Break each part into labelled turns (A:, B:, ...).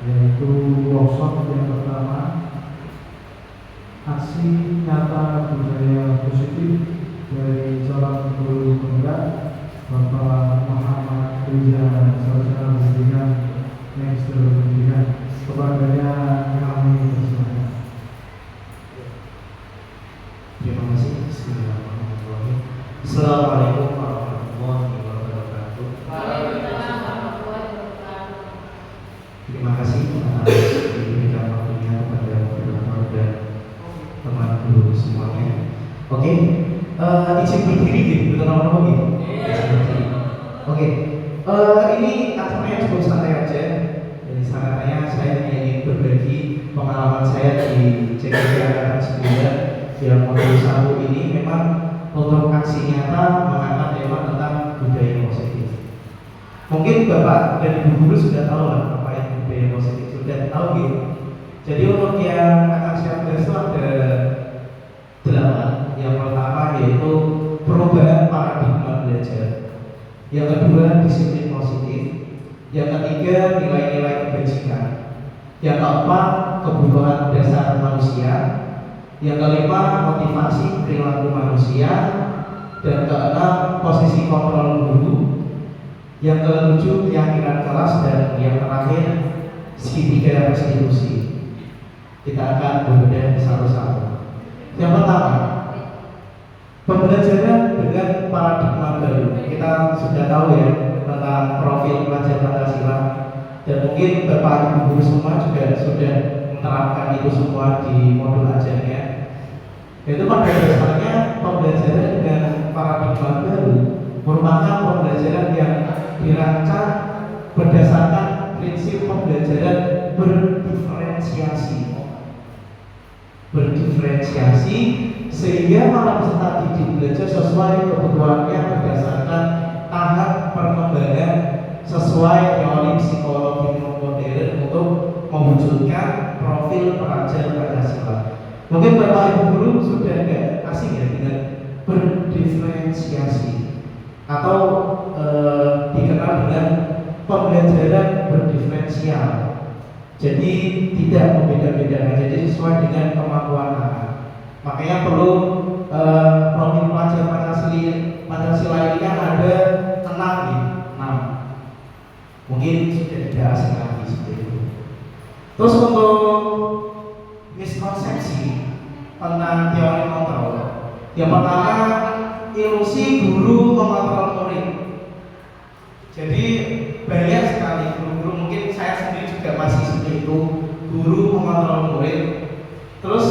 A: yaitu workshop yang pertama, aksi nyata budaya positif dari seorang guru penggerak Bapak Muhammad Riza Sarjana Pendidikan Magister Pendidikan. Kepadanya kami persilakan.
B: Terima kasih. Bismillahirrahmanirrahim. Assalamualaikum warahmatullahi wabarakatuh.
C: Waalaikumsalam warahmatullahi wabarakatuh.
B: Terima kasih atas diberikan waktunya kepada moderator dan teman guru semuanya. Oke, izin berdiri gitu, betul apa gitu? Oke, ini acaranya cukup santai aja. Jadi sangatnya saya ingin berbagi pengalaman saya di CKP Angkatan 9 yang modul 1 ini memang untuk aksi nyata mengangkat tema tentang budaya positif. Mungkin Bapak dan Ibu guru sudah tahu lah apa yang budaya positif, sudah tahu gitu. Jadi untuk yang akan saya bahas itu ada 8. Yang pertama yaitu perubahan paradigma belajar. Yang kedua disiplin positif. Yang ketiga nilai-nilai kebajikan. Yang keempat kebutuhan dasar manusia. Yang kelima motivasi perilaku manusia. Dan keenam posisi kontrol guru. Yang ketujuh keyakinan kelas. Dan yang terakhir segitiga restitusi. Kita akan berbeda satu-satu. Yang pertama, pembelajaran dengan paradigma baru. Kita sudah tahu ya tentang profil pelajar Pancasila, dan mungkin Bapak Ibu guru semua juga sudah menerapkan itu semua di modul ajarnya. Itu pada dasarnya pembelajaran dengan paradigma baru merupakan pembelajaran yang dirancang berdasarkan prinsip pembelajaran berdiferensiasi sehingga para peserta didik belajar sesuai kebutuhannya berdasarkan tahap perkembangan sesuai teori psikologi modern untuk mewujudkan profil pelajar Pancasila. Mungkin Bapak Ibu guru sudah agak asing ya dengan berdiferensiasi atau dikenal dengan pembelajaran berdiferensial. Jadi tidak membeda-bedakan, jadi sesuai dengan kemampuan anak. Makanya perlu profil pelajar Pancasila ini kan ada 6. Mungkin sudah tidak asing lagi seperti itu. Terus untuk miskonsepsi tentang teori kontrol, yang pertama ilusi guru mengontrol murid. Jadi banyak sekali guru-guru, mungkin saya sendiri juga masih seperti itu, guru mengontrol murid. Terus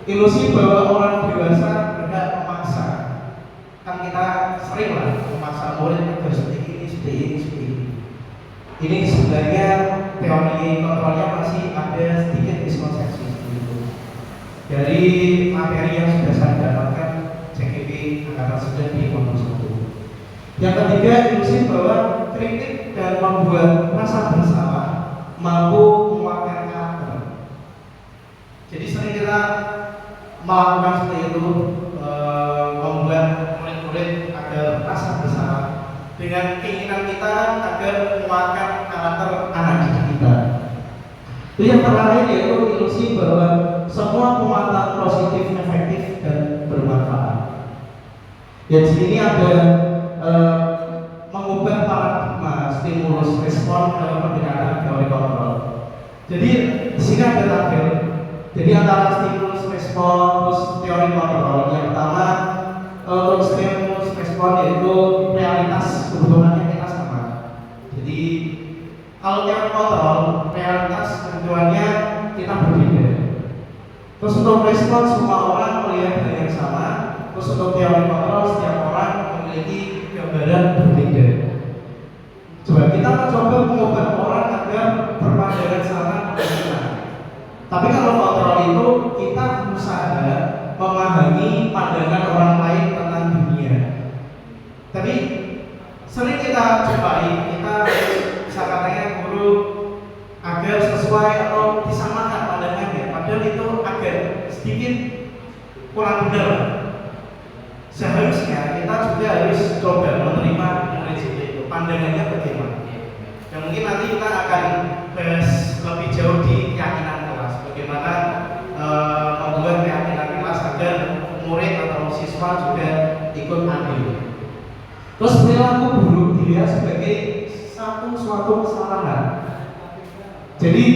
B: ilusi bahwa orang dewasa berhak memaksa. Kan kita sering lah memaksa murid agar seperti ini, seperti ini, seperti ini. Ini sebenarnya teori kontrolnya masih ada sedikit miskonsepsi itu. Dari materi yang sudah saya dapatkan CKP Angkatan 9 di modul 1. Yang ketiga, ilusi bahwa kritik dan membuat rasa bersalah mampu menguatkan karakter. Jadi sering kita melakukan seperti itu, membuat murid-murid agar rasa bersalah dengan keinginan kita agar menguatkan karakter anak didik kita. Itu yang terakhir yaitu ilusi bahwa semua penguatan positif, efektif dan bermanfaat. Ya di sini ada mengubah paradigma stimulus respon ke pendekatan teori kontrol. Jadi di sini ada tabel. Jadi antara stimulus respon terus teori kontrol. Yang pertama untuk stimulus respon yaitu realitas kebutuhannya kita sama. Jadi kalau teori kontrol realitas kebutuhannya kita berbeda. Terus untuk respon semua orang melihat hal yang sama. Terus untuk teori kontrol setiap orang memiliki gambaran berbeda. Coba kita mencoba mengubah orang agar berpandangan sama dengan kita. Tapi kalau kontrol itu kita berusaha memahami pandangan orang lain tentang dunia. Tapi sering kita cobai, kita bisa katanya guru agar sesuai atau disamakan pandangannya. Padahal itu agak sedikit kurang benar. Seharusnya kita juga harus coba menerima murid itu, pandangannya bagaimana. Dan mungkin nanti kita akan bahas lebih jauh di keyakinan kelas. Bagaimana membuat keyakinan kelas agar murid atau siswa juga ikut andil. Terus perilaku buruk dilihat sebagai suatu kesalahan. Jadi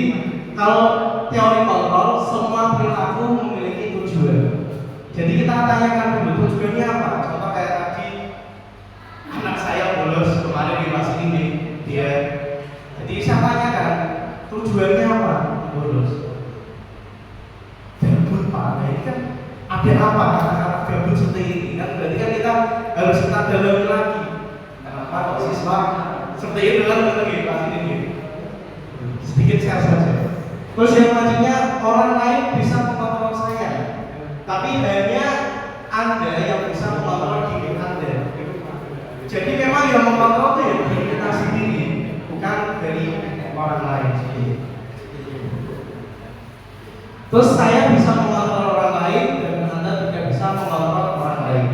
B: kalau teori kontrol, semua perilaku memiliki tujuan. Jadi kita tanyakan dulu tujuannya apa. Contoh kayak tadi anak saya bolos kemarin di kelas ini dia. Jadi saya tanyakan tujuannya apa bolos? Gabut Pak. Nah ini kan ada apa kata-kata gabut seperti ini kan? Berarti kan kita harus kita dalami lagi. Kenapa kok siswa seperti itu kan lagi kelas ini? Sedikit share saja. Terus yang selanjutnya, orang lain bisa mengontrol saya, tapi hanya Anda yang bisa mengontrol diri Anda. Jadi memang yang mengontrol itu ya diri kita sendiri, bukan dari orang lain. Terus saya bisa mengontrol orang lain dan Anda tidak bisa mengontrol orang lain.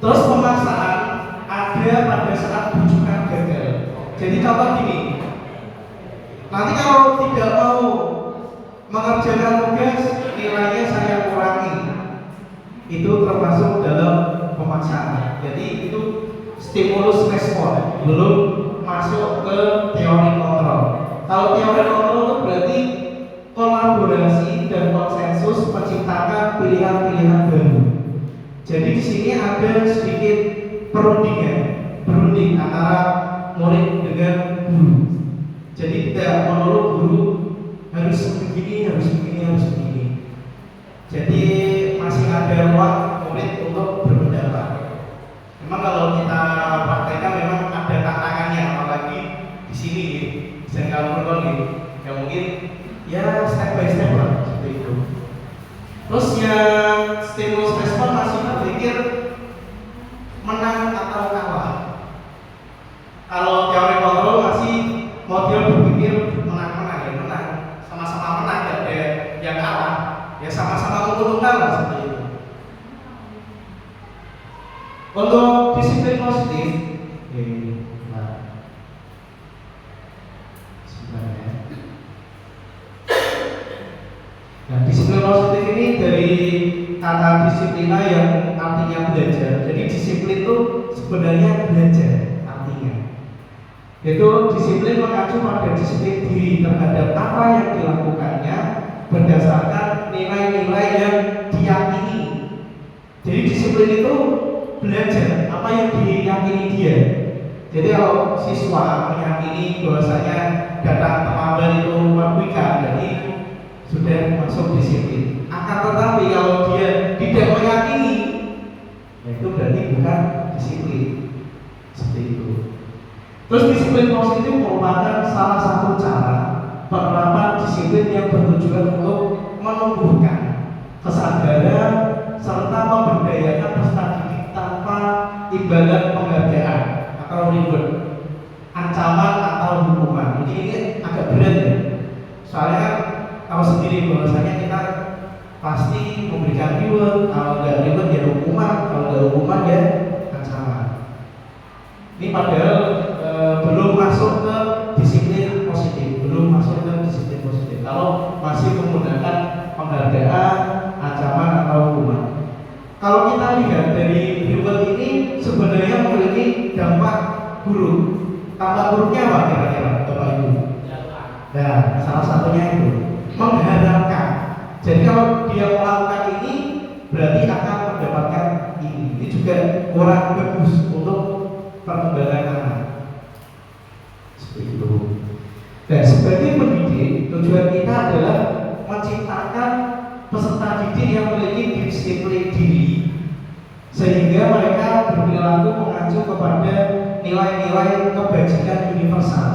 B: Terus pemaksaan ada pada saat bujukan gagal. Jadi contoh gini, nanti kalau tidak mau mengerjakan tugas, nilainya saya kurangi. Itu termasuk dalam pemaksaan. Jadi itu stimulus respon, belum masuk ke teori kontrol. Kalau teori kontrol itu berarti kolaborasi dan konsensus menciptakan pilihan-pilihan baru. Jadi di sini ada sedikit berunding antara murid dengan guru. Jadi tidak melulu guru harus begini, harus begini, harus begini. Jadi masih ada ruang murid untuk berpendapat. Memang kalau kita praktekkan memang ada tantangannya, apalagi di sini Singapura ya mungkin ya step by step lah seperti itu. Terus yang stimulus respon masih berpikir menang atau kalah. Kalau teori kontrol masih model berpikir menang-menang ya menang, sama-sama menang dan yang kalah ya sama-sama menguntungkan lah seperti itu. Untuk disiplin positif, nah disiplin positif ini dari kata disiplina yang artinya belajar. Jadi disiplin itu sebenarnya belajar artinya. Itu disiplin mengacu pada disiplin diri terhadap apa yang dilakukannya berdasarkan nilai-nilai yang diyakini. Jadi disiplin itu belajar apa yang diyakini dia. Jadi kalau siswa meyakini bahwasanya datang terlambat itu merugikan, jadi sudah masuk disiplin. Akan tetapi kalau dia tidak meyakini, itu berarti bukan disiplin. Seperti itu. Terus disiplin positif merupakan salah satu cara penerapan disiplin yang bertujuan untuk menumbuhkan kesadaran serta memberdayakan peserta didik tanpa imbalan penghargaan atau reward, ancaman atau hukuman. Ini agak berat ya. Soalnya kan tahu sendiri bahwasanya kita pasti memberikan reward, kalau nggak reward ya hukuman, kalau nggak hukuman ya ancaman. Ini padahal belum masuk ke disiplin positif, belum masuk ke disiplin positif. Kalau masih menggunakan penghargaan, ancaman atau hukuman. Kalau kita lihat dari reward ini sebenarnya memiliki dampak buruk. Dampak buruknya apa kira-kira, Bapak Ibu? Nah, salah satunya itu mengharapkan. Jadi kalau dia melakukan ini berarti akan mendapatkan ini. Ini juga kurang bagus untuk perkembangan anak. Seperti itu. Dan sebagai pendidik, tujuan kita adalah menciptakan peserta didik yang memiliki disiplin diri, sehingga mereka berperilaku mengacu kepada nilai-nilai kebajikan universal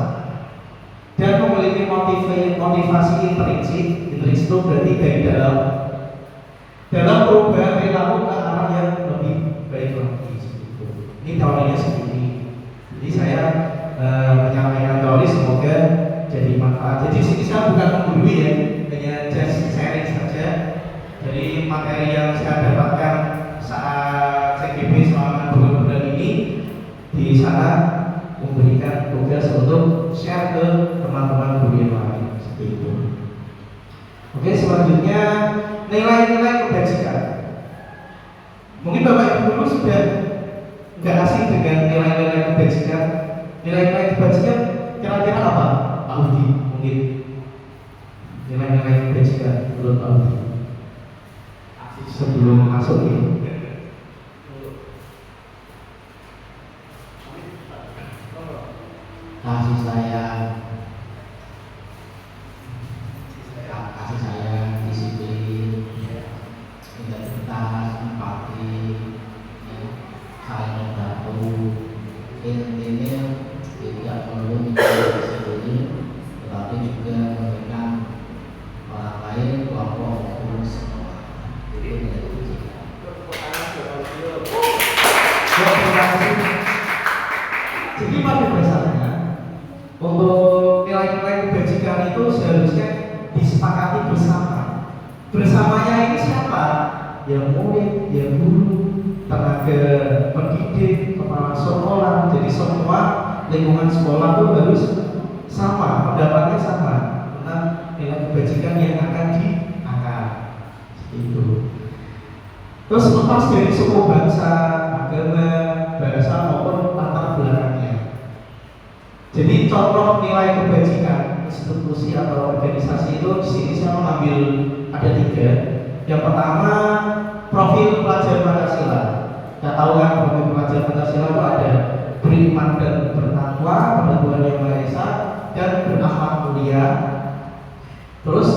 B: dan memiliki motivasi intrinsik. Intrinsik itu berarti dari dalam perubahan perilaku ke arah yang lebih baik lagi. Ini teorinya seperti ini. Jadi saya menyampaikan teori semoga jadi manfaat. Jadi sini saya bukan menggurui ya, hanya just sharing saja. Jadi materi yang saya dapatkan saat CGP selama 2 bulan ini di sana memberikan tugas untuk untuk share ke teman-teman guru yang lain seperti itu. Oke, selanjutnya nilai-nilai kebajikan. Mungkin Bapak Ibu guru sudah nggak asing dengan nilai-nilai kebajikan. Nilai-nilai kebajikan kira-kira apa, Pak Udi? Mungkin nilai-nilai kebajikan menurut Pak Udi sebelum masuk ini.
D: Kasih sayang, disiplin, integritas, empati, ya, saling membantu. Intinya tidak perlu menjadi sendiri, tetapi juga memberikan orang lain, kelompok maupun semua. Itu dari kebajikan.
B: Jadi pada dasarnya untuk nilai-nilai kebajikan itu seharusnya disepakati bersama. Bersamanya ini siapa? Ya murid, ya guru, tenaga pendidik, kepala sekolah. Jadi semua lingkungan sekolah itu harus sama, pendapatnya sama tentang nilai kebajikan yang akan diangkat. Itu. Terus lepas dari suku bangsa, agama, bahasa maupun latar belakangnya. Jadi contoh nilai kebajikan institusi atau organisasi itu di sini saya mengambil ada 3. Yang pertama profil pelajar Pancasila. Kita tahu kan profil pelajar Pancasila itu ada beriman dan bertakwa kepada Tuhan Yang Maha Esa dan berakhlak mulia. Terus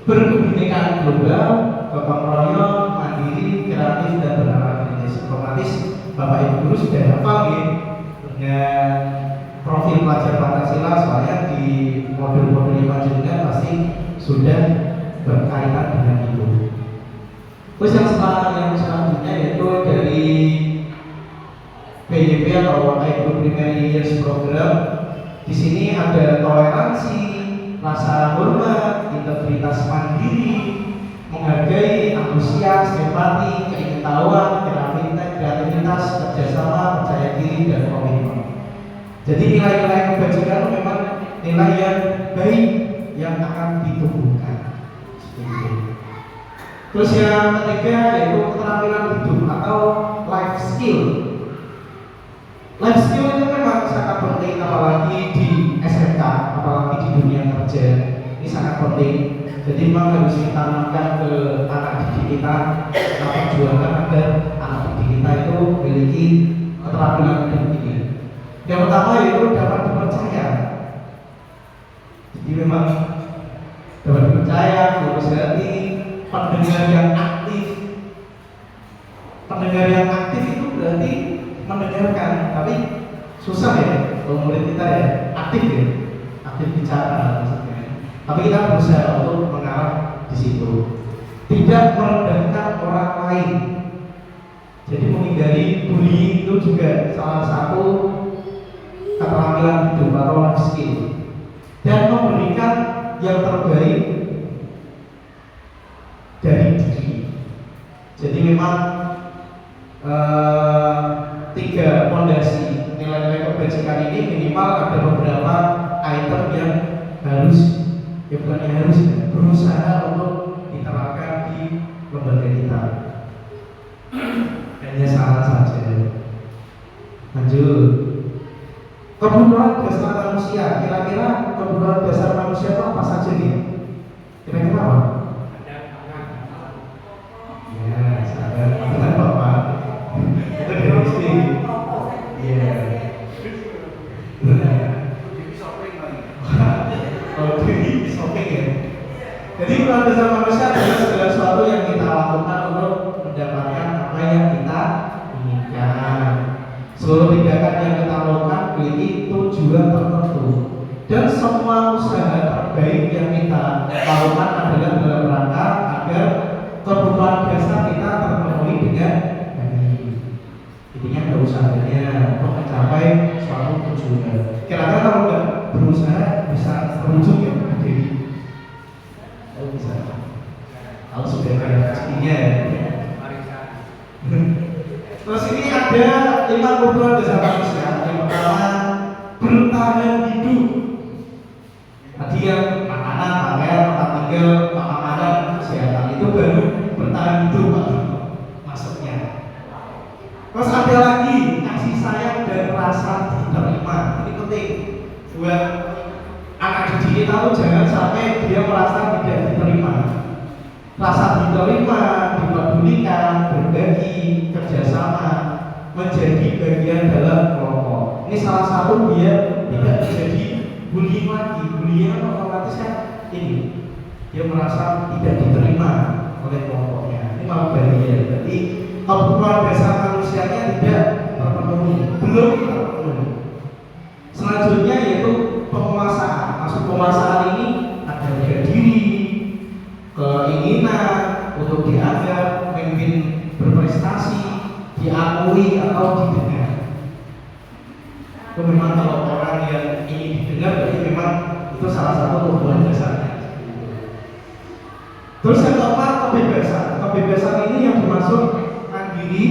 B: berkebinekaan global, gotong royong, mandiri, kreatif dan beranakreditas. Otomatis Bapak Ibu guru sudah hafal ya dengan profil pelajar Pancasila, soalnya di modul-modul yang lanjutnya pasti sudah berkaitan dengan itu. Terus yang selanjutnya yaitu dari PYP atau High Primary Years Program. Di sini ada toleransi, rasa hormat, integritas mandiri, menghargai, antusias, empati, keingintahuan, kreativitas, kerjasama, percaya diri, dan komitmen. Jadi nilai-nilai kebajikan memang nilai yang baik yang akan ditumbuhkan. Terus yang ketiga yaitu keterampilan hidup atau life skill. Life skill itu memang sangat penting, apalagi di SMK, apalagi di dunia kerja. Ini sangat penting. Jadi memang harus ditanamkan ke anak didik kita, kita perjuangkan agar anak didik kita itu memiliki keterampilan hidup ini. Yang pertama yaitu dapat dipercaya. Jadi memang dapat dipercaya, lurus hati, pendengar yang aktif. Pendengar yang aktif itu berarti mendengarkan, tapi susah ya kalau murid kita ya aktif bicara maksudnya. Tapi kita berusaha untuk mengarah di situ. Tidak merendahkan orang lain. Jadi menghindari bullying itu juga salah satu keterampilan hidup atau life skill, dan memberikan yang terbaik dari diri. Jadi memang 3 fondasi nilai-nilai kebajikan ini minimal ada beberapa item yang harus, ya bukan yang harus, berusaha untuk diterapkan di lembaga kita. Hanya saran saja. Lanjut. Kebutuhan dasar manusia, kira-kira kebutuhan dasar manusia itu apa saja nih? Kira-kira apa? Ya, sadar, benar Bapak. Itu dari sini. Iya. Benar. Oh, jadi shopping ya. Jadi kebutuhan dasar manusia adalah segala sesuatu yang kita lakukan untuk mendapatkan apa yang kita inginkan. Seluruh tindakan yang kita lakukan memiliki tujuan tertentu, dan semua usaha terbaik yang kita lakukan adalah dalam rangka agar kebutuhan dasar kita terpenuhi dengan baik. Intinya berusahanya untuk mencapai suatu tujuan. Kira-kira kalau nggak berusaha bisa terwujud ya, jadi kalau bisa, kalau sudah kayak rezekinya ya. Terus ini ada 5 kebutuhan dasar manusia. Yang pertama, bertahan hidup. yang makanan, pakaian, tempat tinggal, pengamanan, kesehatan itu baru bertahan hidup Pak Joko masuknya. Terus ada lagi kasih sayang dan rasa diterima. Ini penting buat anak didik kita tuh jangan sampai dia merasa tidak diterima. Rasa diterima, dipedulikan, berbagi, kerjasama, menjadi bagian dalam kelompok. Ini salah satu biar tidak terjadi bullying lagi. Bullying otomatis kan ini dia merasa tidak diterima oleh kelompoknya. Ini malah bagian. Jadi kebutuhan dasar manusianya tidak terpenuhi, belum terpenuhi. Selanjutnya yaitu penguasaan. Maksud penguasaan ini ada harga diri, keinginan untuk dianggap, memimpin, berprestasi, diakui atau didengar. Itu memang kalau orang yang ingin didengar berarti memang itu salah satu kebutuhan dasarnya. Terus yang keempat, kebebasan. Kebebasan ini yang dimaksud diri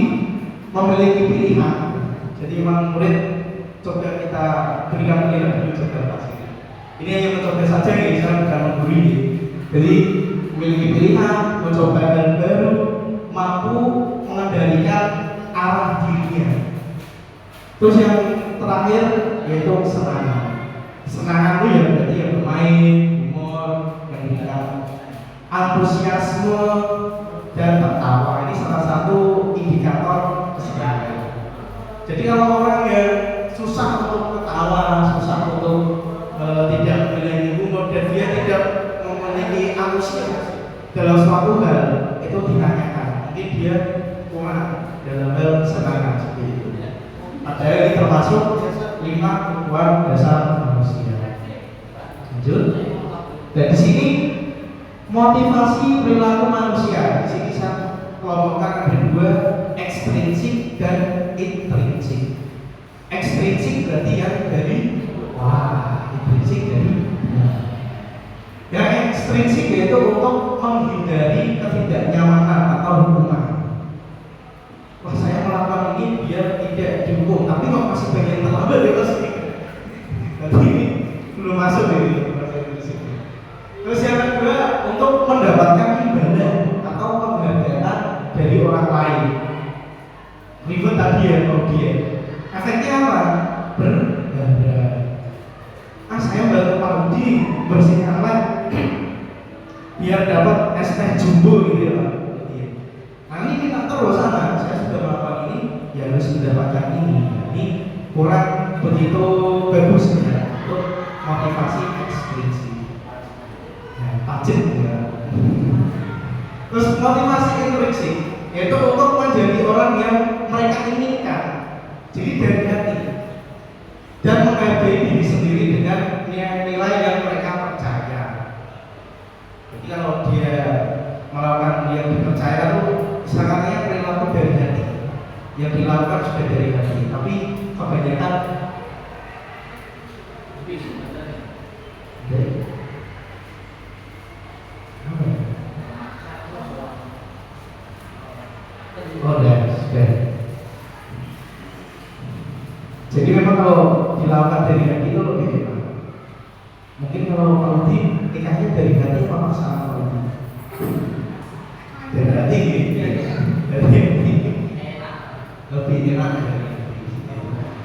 B: memiliki pilihan. Jadi memang murid coba kita berikan pilihan dulu coba pasti. Ini hanya mencoba saja ya, saya bukan menggurui. Jadi memiliki pilihan, mencoba hal baru, mampu mengendalikan arah dirinya. Terus yang terakhir yaitu kesenangan. Kesenangan itu ya berarti ya bermain, humor, memberikan antusiasme dan tertawa. Ini salah satu indikator kesenangan. Jadi kalau orang yang susah untuk ketawa, susah untuk tidak memiliki humor dan dia tidak memiliki antusias dalam suatu hal, itu ditanyakan. Mungkin dia kurang dalam hal kesenangan seperti itu. Padahal ini termasuk 5 kebutuhan dasar manusia. Lanjut. Dan di sini motivasi perilaku manusia. Di sini saya kelompokkan ada 2, ekstrinsik dan intrinsik. Ekstrinsik berarti yang dari intrinsik dari yang ekstrinsik yaitu untuk menghindari ketidaknyamanan atau hukuman. Wah, saya melakukan ini biar tidak dihukum, tapi kok masih banyak terlambat ya Mas. Berarti ini belum masuk ini. Terus yang kedua, untuk mendapatkan imbalan atau penghargaan dari orang lain. Ribet tadi ya kalau dia. Efeknya apa? Berbangga. Saya bantu Pak Budi bersihkan lab biar dapat es teh jumbo gitu ya Pak. Nah ini kita terus sama. Saya sudah melakukan ini, ya harus mendapatkan ini. Ini kurang begitu bagus ya untuk motivasi ekstrinsik. Tajam ya. Terus motivasi intrinsik yaitu untuk menjadi orang yang mereka inginkan. Jadi dari hati dan menghargai diri sendiri dengan nilai yang mereka percaya. Jadi kalau dia melakukan yang dipercaya itu sangatnya perilaku dari hati. Yang dilakukan sudah dari hati. Tapi kebanyakan sudah. Jadi memang kalau dilakukan dari hati itu lebih enak. Mungkin kalau nikahnya dari hati apa pasangan kalau dari hati lebih enak.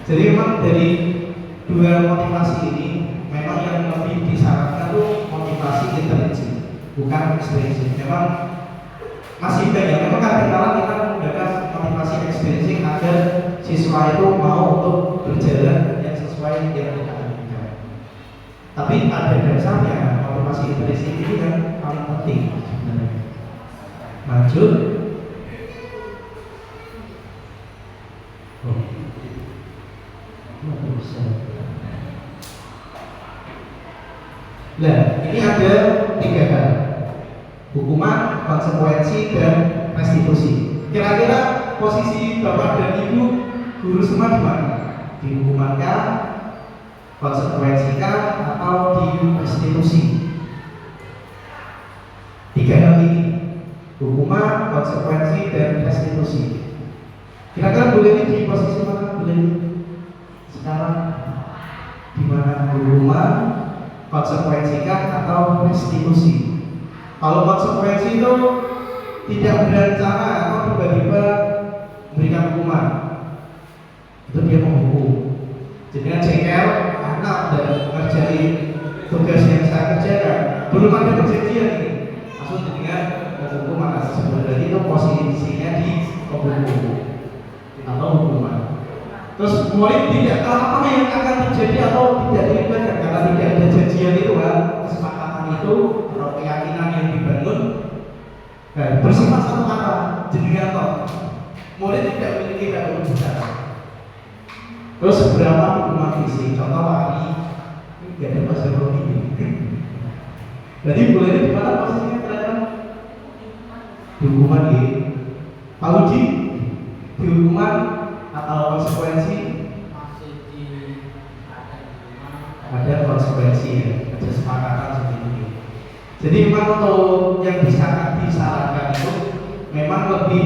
B: Jadi memang dari 2 motivasi ini memang yang lebih disarankan itu motivasi intrinsik, bukan ekstrinsik. Memang masih banyak, memang kadang-kadang kita menggunakan motivasi ekstrinsik agar siswa itu mau untuk berjalan yang sesuai yang kita inginkan. Tapi pada dasarnya motivasi intrinsik ini yang paling penting sebenarnya. Lanjut. Nah, ini ada 3 hal: hukuman, konsekuensi, dan restitusi. Kira-kira posisi Bapak dan Ibu guru semua di mana? Dihukumankah, konsekuensikah, atau direstitusi? 3 hal ini: hukuman, konsekuensi, dan restitusi. Kira-kira boleh di posisi mana? Boleh sekarang di mana? Hukuman, konsekuensi kah atau restitusi? Kalau konsekuensi itu tidak berencana atau tiba-tiba memberikan hukuman, itu dia menghukum. Jadi jengkel, anak dan ngerjain tugas yang saya kerjakan, belum ada perjanjian ini, langsung dengan menghukum anak tersebut. Jadi itu posisinya di menghukum atau hukuman. Terus murid tidak tahu apa yang akan terjadi atau tidak dilibatkan karena tidak ada janjian itu kan, kesepakatan itu atau keyakinan yang dibangun bersifat satu kata jenengan toh. Murid tidak memiliki hak untuk bicara. Terus berapa hukuman fisik? Contoh lari, tidak ada pasal ini. Jadi boleh di mana posisinya kira-kira? Di hukuman di Pak Udi, di hukuman atau konsekuensi?
D: Masih di
B: Ada konsekuensi ya, ada kesepakatan seperti ini. Jadi memang untuk yang disarankan itu memang lebih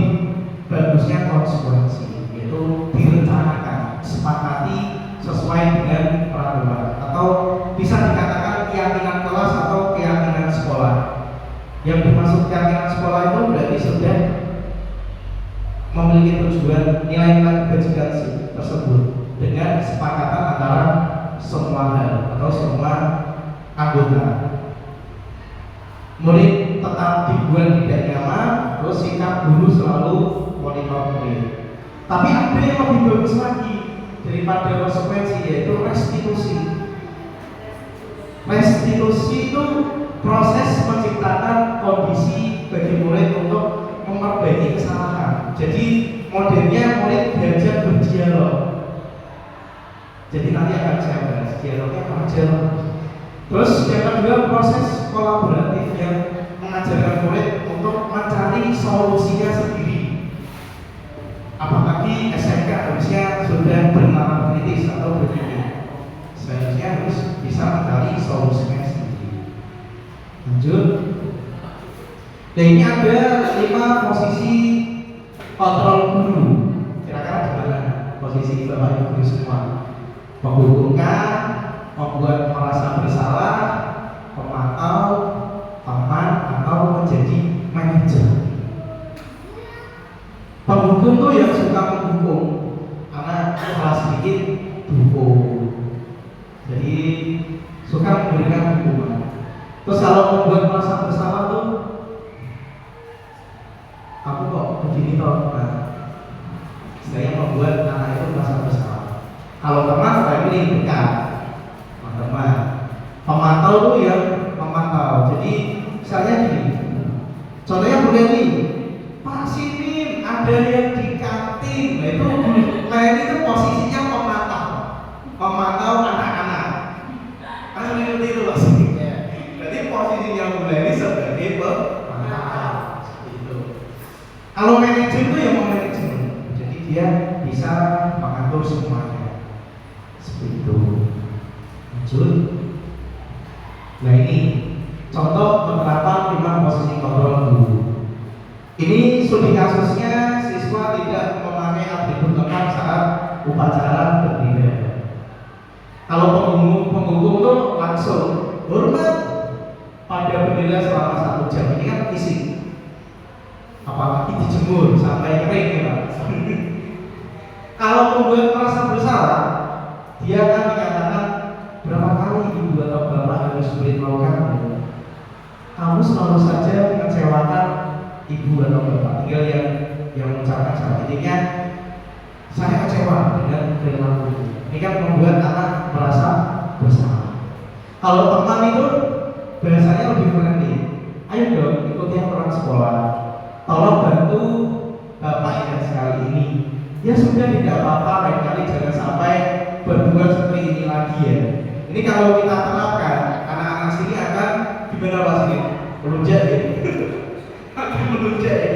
B: bagusnya konsekuensi, yaitu direncanakan, sepakati sesuai dengan peraturan, atau bisa dikatakan keyakinan kelas atau keyakinan sekolah. Yang dimaksud keyakinan sekolah itu berarti sudah memiliki tujuan nilai-nilai kebajikan tersebut dengan kesepakatan antara semua hal atau semua anggota. Murid tetap dibuat tidak nyaman, terus sikap guru selalu monitor murid. Tapi ada yang lebih bagus lagi daripada konsekuensi, yaitu restitusi. Restitusi itu proses menciptakan kondisi bagi murid untuk memperbaiki kesalahan. Jadi modelnya murid belajar berdialog. Jadi nanti akan saya bahas dialognya mengajar. Terus yang kedua proses kolaboratif yang mengajarkan murid untuk mencari solusinya sendiri. Apalagi SMK harusnya sudah bernalar kritis atau berpikir. Seharusnya harus bisa mencari solusinya sendiri. Lanjut. Nah ini ada 5 posisi kontrol guru. Kira-kira gimana posisi Bapak Ibu guru semua? Menghukumkan, membuat merasa bersalah, memantau, teman, atau menjadi manajer. Penghukum tuh yang suka menghukum, karena salah sedikit dukung. Jadi suka memberikan hukuman. Terus kalau membuat merasa bersalah tuh, aku kok begini toh, nah, saya membuat anak itu merasa bersalah. Kalau teman saya pilih dekat, teman. Pemantau tuh yang memantau. Jadi misalnya gini, contohnya Bu Leni, Pak Simin ada yang di kantin, nah itu Leni itu posisinya pemantau, memantau anak-anak. Kan seperti itu loh. Jadi posisinya Bu Leni sebagai pemantau. Itu. Kalau manajer itu yang memanajer, jadi dia bisa mengatur semuanya. Seperti itu. Lanjut. Nah ini contoh penerapan 5 posisi kontrol guru. Ini studi kasusnya siswa tidak memakai atribut lengkap saat upacara bendera. Kalau penghukum itu langsung hormat pada bendera selama 1 jam. Ini kan fisik. Apalagi dijemur sampai kering ya Pak. Kalau membuat merasa bersalah, dia akan dikatakan berapa kali ibu atau bapak harus beritahu kamu selalu saja mengecewakan ibu atau bapak. Tinggal yang mengucapkan saat intinya saya kecewa dengan perilaku. Ini kan membuat anak merasa bersalah. Kalau teman itu bahasanya lebih friendly. Ayo dong ikuti aturan sekolah. Tolong bantu bapak yang sekali ini. Ya sudah tidak apa-apa, lain kali jangan sampai berbuat seperti ini lagi ya. Ini kalau kita terapkan, anak-anak sini akan gimana Pak sini? Melunjak ya? Akan melunjak ya?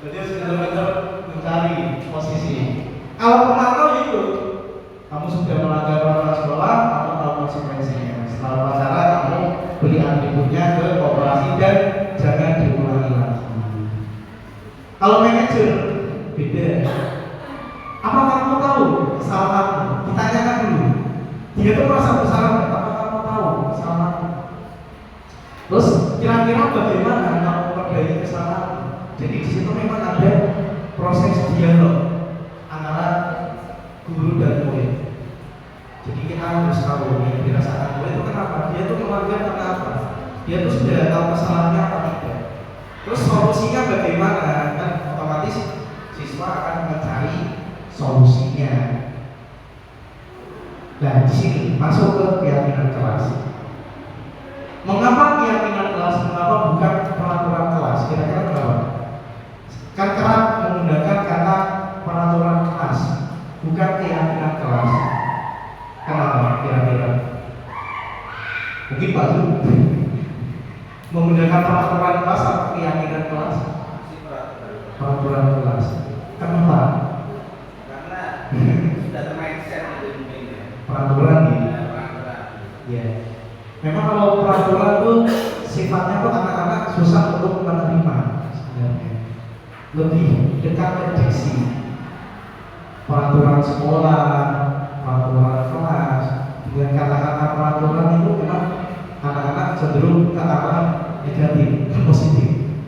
B: Jadi harus benar-benar mencari posisi. Kalau pemantau itu, kamu sudah melanggar peraturan sekolah, kamu tahu konsekuensinya. Setelah upacara kamu beli atributnya ke koperasi dan jangan diulangi lagi. Kalau manajer beda. Apa kamu tahu kesalahanmu? Ditanyakan dulu. Kira-kira bagaimana kalau memperbaiki kesalahan? Jadi di situ memang ada proses dialog antara guru dan murid. Jadi kita harus tahu yang dirasakan murid itu kenapa? Dia tuh melanggar karena apa? Dia tuh sudah tahu kesalahannya apa tidak? Terus solusinya bagaimana? Kan otomatis siswa akan mencari solusinya. Nah, di sini masuk ke keyakinan kelas. Mengapa keyakinan kelas? Mengapa bukan peraturan kelas? Kira-kira kenapa? Kan kerap menggunakan kata peraturan kelas, bukan keyakinan kelas. Kenapa? Kira-kira? Mungkin Pak Zul menggunakan peraturan kelas atau keyakinan kelas? Peraturan kelas. Kenapa?
E: Karena sudah termindset itu mungkin ya.
B: Peraturan gitu.
E: Peraturan.
B: Ya. Memang kalau peraturan itu sifatnya tuh anak-anak susah untuk menerima sebenarnya. Lebih dekat ke diksi. Peraturan sekolah, peraturan kelas, dengan kata-kata peraturan itu memang anak-anak cenderung ke arah negatif, positif.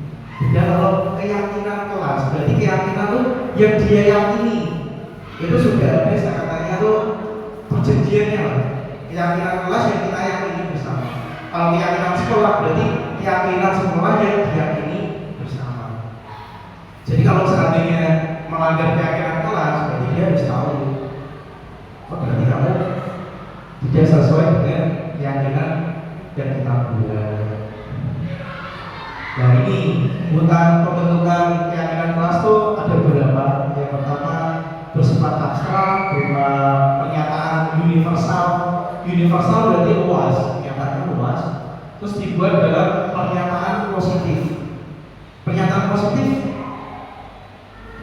B: Dan kalau keyakinan kelas, berarti keyakinan tuh yang dia yakini itu sudah ada katanya tuh perjanjiannya lah. Keyakinan kelas yang kita yakini bersama. Kalau keyakinan sekolah berarti keyakinan sekolah yang diyakini bersama. Jadi kalau seandainya melanggar keyakinan kelas, berarti dia harus tahu. Oh, berarti kamu tidak sesuai dengan keyakinan yang kita buat. Nah ini pembentukan keyakinan kelas itu ada beberapa. Yang pertama bersifat abstrak berupa pernyataan universal. Universal berarti luas, pernyataannya luas. Terus dibuat dalam pernyataan positif. Pernyataan positif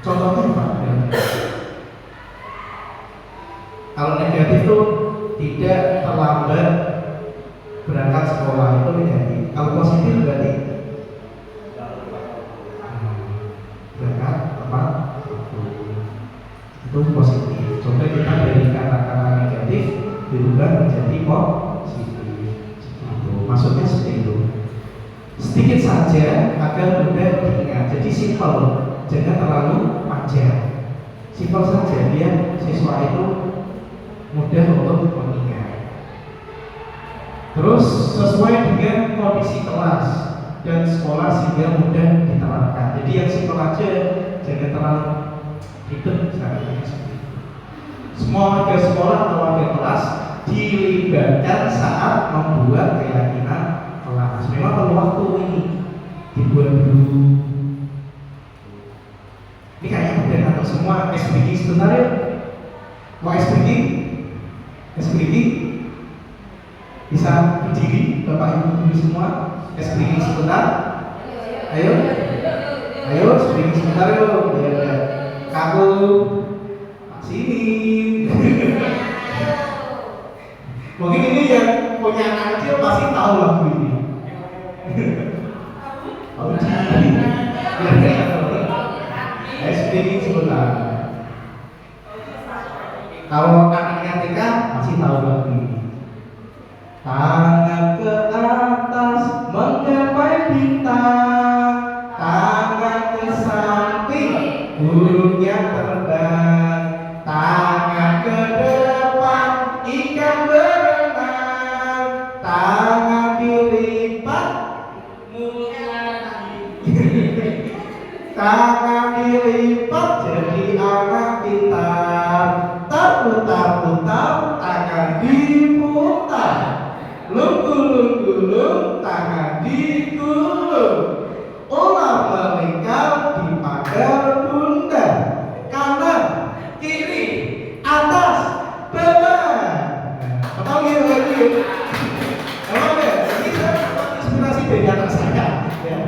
B: contohnya apa? Kalau negatif itu tidak terlambat berangkat sekolah, itu negatif. Kalau positif berarti berangkat tepat itu positif. Coba kita dari kata-kata negatif dirubah menjadi positif. Maksudnya seperti itu. Sedikit saja agar mudah diingat. Jadi simpel, jangan terlalu panjang. Simpel saja biar siswa itu mudah untuk mengingat. Terus sesuai dengan kondisi kelas dan sekolah sehingga mudah diterapkan. Jadi yang simpel aja, jangan terlalu ribet misalnya. Semua warga sekolah atau warga kelas dilibatkan saat membuat keyakinan kelas. Memang perlu waktu ini dibuat dulu. Ini kayaknya udah atau semua SBG sebentar ya. Mau SBG? SBG bisa berdiri Bapak Ibu dulu semua. SBG sebentar. Ayo. Ayo SBG sebentar yuk. Ya. Kamu sini. Mungkin ini yang punya anak kecil pasti tahu lagu ini. SBG sebentar. Kalau anaknya TK masih tahu lagu ini. Tangan ke atas menggapai bintang, tangan ke samping burungnya terbang, tangan ke depan ikan berenang, tangan dilipat tangan dilipat jadi anak pintar. Putar-putar tangan diputar, lunggu-lunggu tangan digulung, ular melingkar di pagar bunda, kanan kiri atas bawah. Apa gitu lagi? Emang ya, ini saya dapat inspirasi dari anak saya. Ya.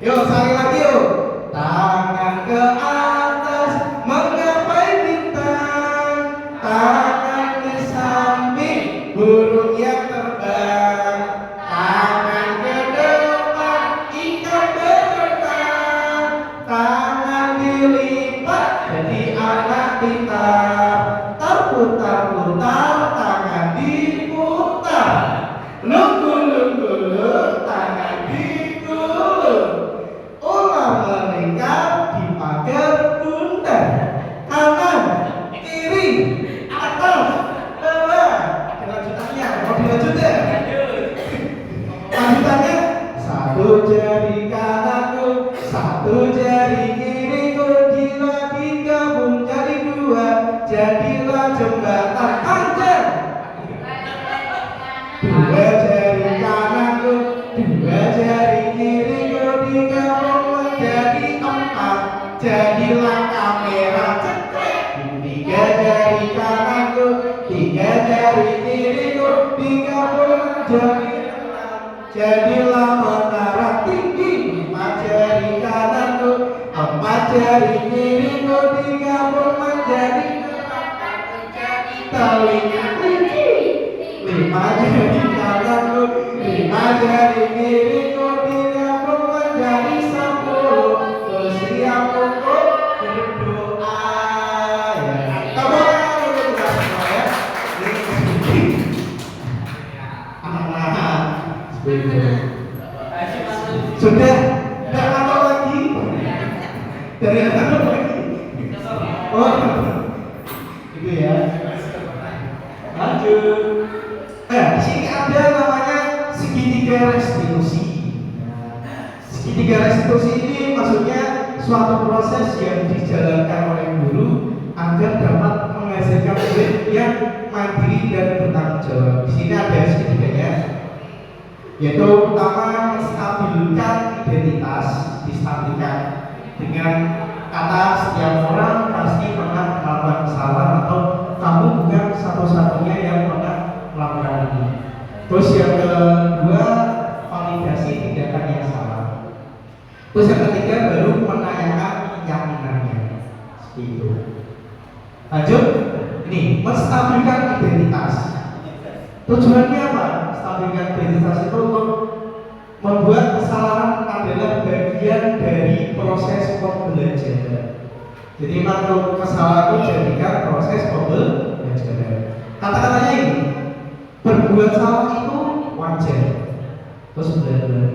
B: Yuk sekali lagi yuk. Tangan ke atas menggapai bintang, tangan di samping burung yang terbang, tangan ke depan ikan berenang, tangan dilipat jadi anak pintar. Terputar-putar tangan diputar, lunggu-lunggu tangan di dari diriku digabung menjadi telinga lima jari tanganku, lima jari diriku digabung menjadi 10. Terus siap untuk berdoa. Ya, kamu kita semua ya. Anak-anak, sudah tidak apa lagi dari apa lagi? Oh, itu ya. Lanjut. Di sini ada namanya segitiga restitusi. Segitiga restitusi ini maksudnya suatu proses yang dijalankan oleh guru agar dapat menghasilkan murid yang mandiri dan bertanggung jawab. Di sini ada segitiganya, yaitu pertama menstabilkan identitas, distabilkan dengan kata setiap orang pasti pernah melakukan kesalahan atau kamu bukan satu-satunya yang pernah melakukan ini. Terus yang kedua, validasi tindakan yang salah. Terus yang ketiga baru menanyakan keyakinannya. Seperti itu. Lanjut, ini menstabilkan identitas. Tujuannya apa? Stabilkan identitas itu untuk membuat kesalahan adalah bagian dari proses pembelajaran. Jadi memang kesalahan itu jadikan proses pembelajaran. Kata-katanya ini, berbuat salah itu wajar. Terus belajar.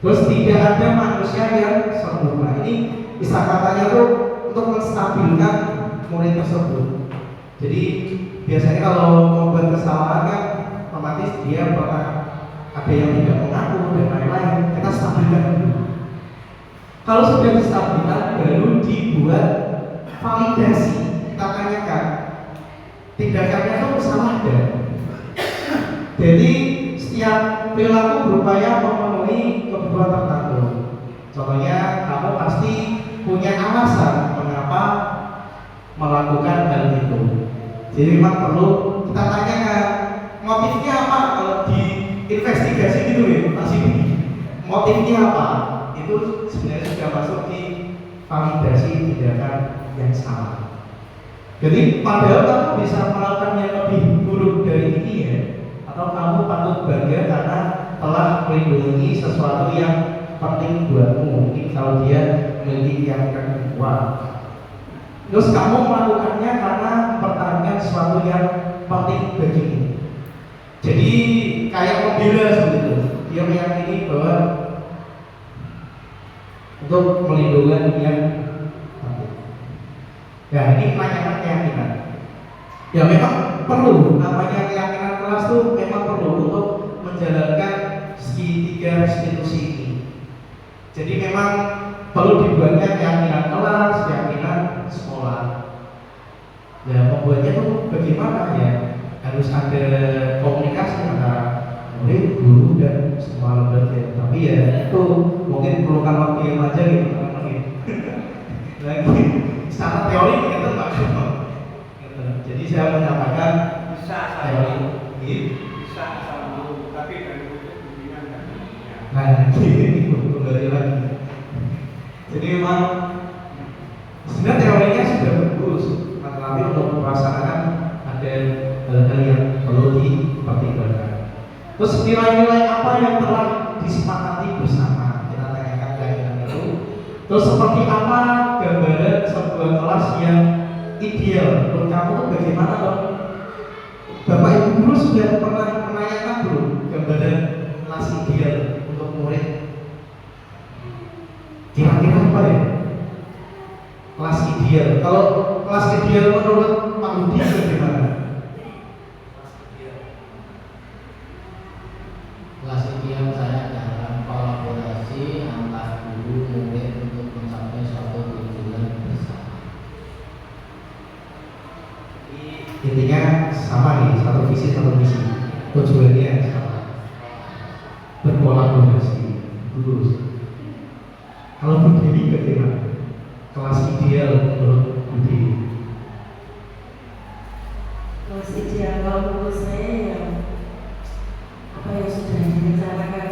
B: Terus tidak ada manusia yang sempurna. Ini bisa katanya tuh untuk menstabilkan murid tersebut. Jadi biasanya kalau membuat kesalahan kan otomatis dia pernah ada yang tidak mengaku dan lain-lain. Kita stabilkan dulu. Kalau sudah distabilkan baru dibuat validasi. Kita tanyakan tindakannya itu salah dan jadi setiap perilaku berupaya memenuhi kebutuhan tertentu. Contohnya kamu pasti punya alasan mengapa melakukan hal itu. Jadi memang perlu kita tanyakan motifnya apa. Kalau diinvestigasi gitu ya masih motifnya apa, itu sebenarnya sudah masuk di validasi tindakan yang salah. Jadi padahal kamu bisa melakukan yang lebih buruk dari ini ya, atau kamu patut bangga karena telah melindungi sesuatu yang penting buatmu. Mungkin kalau dia memiliki keyakinan kuat, terus kamu melakukannya karena mempertahankan sesuatu yang penting bagimu. Jadi kayak membela seperti itu. Dia meyakini bahwa untuk melindungi yang penting. Ya ini menanyakan keyakinan. Ya memang perlu, namanya keyakinan kelas itu memang perlu untuk menjalankan segitiga restitusi ini. Jadi memang perlu dibuatnya keyakinan kelas, keyakinan sekolah. Ya membuatnya tuh bagaimana ya? Harus ada komunikasi antara murid, guru dan semua lembaga. Tapi ya itu mungkin perlukan waktu yang panjang gitu teman-teman. Lagi secara teori kita nggak cuma. Jadi saya menyampaikan
E: Bisa
B: teori.
E: bisa sambung, tapi dari bimbingan dan bimbingan.
B: Nah, ini kembali lagi. Jadi memang sebenarnya teorinya sudah bagus, tetapi untuk pelaksanaan ada hal-hal yang perlu dipertimbangkan. Terus nilai-nilai apa yang telah disepakati bersama, kita tanyakan keyakinan itu. Terus seperti apa gambaran sebuah kelas yang ideal menurut kamu tuh bagaimana dong? Bapak Ibu guru sudah pernah menanyakan belum gambaran kelas ideal untuk murid? Kira-kira apa ya? Kelas ideal. Kalau kelas ideal menurut Pak Budi bagaimana?
D: Kelas ideal saya dalam kolaborasi antar guru murid untuk mencapai suatu tujuan bersama.
B: Intinya sama nih, satu visi satu misi, tujuannya sama, berkolaborasi. Terus kalau Budi bagaimana? Kelas ideal menurut Budi?
F: Kelas ideal kalau menurut saya ya apa yang sudah direncanakan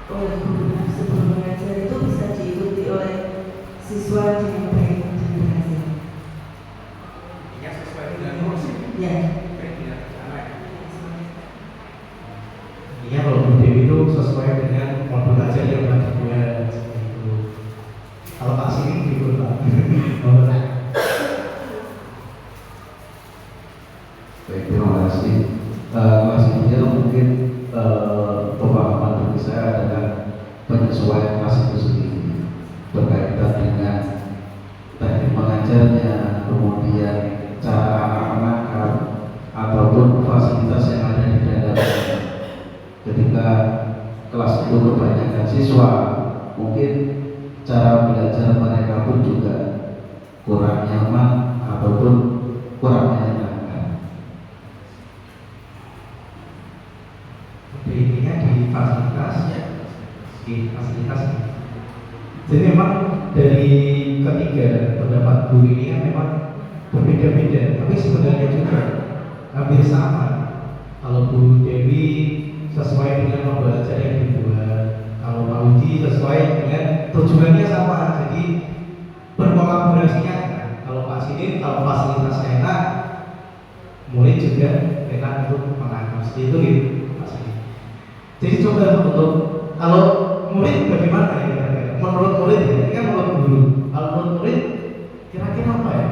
F: oleh guru sebelum mengajar itu bisa diikuti oleh
G: penyesuaian kelas itu sendiri berkaitan dengan teknik mengajarnya, kemudian cara anak menangkap ataupun fasilitas yang ada di dalamnya. Ketika kelas itu kebanyakan siswa, mungkin cara belajar mereka pun juga kurang nyaman ataupun kurang menyenangkan.
B: Intinya di fasilitas ya, di fasilitas. Jadi memang dari ketiga pendapat guru ini kan memang berbeda-beda, tapi sebenarnya juga hampir sama. Kalau Bu Dewi sesuai dengan pembelajaran yang dibuat, kalau Pak Udi sesuai dengan tujuannya sama, jadi berkolaborasinya. Kalau Pak Sidin, kalau fasilitasnya enak, murid juga enak untuk menangkap. Seperti itu gitu, Pak Sidin. Jadi coba untuk kalau murid bagaimana ya kira-kira? Menurut murid ya, ini kan menurut guru. Kalau menurut murid kira-kira apa ya?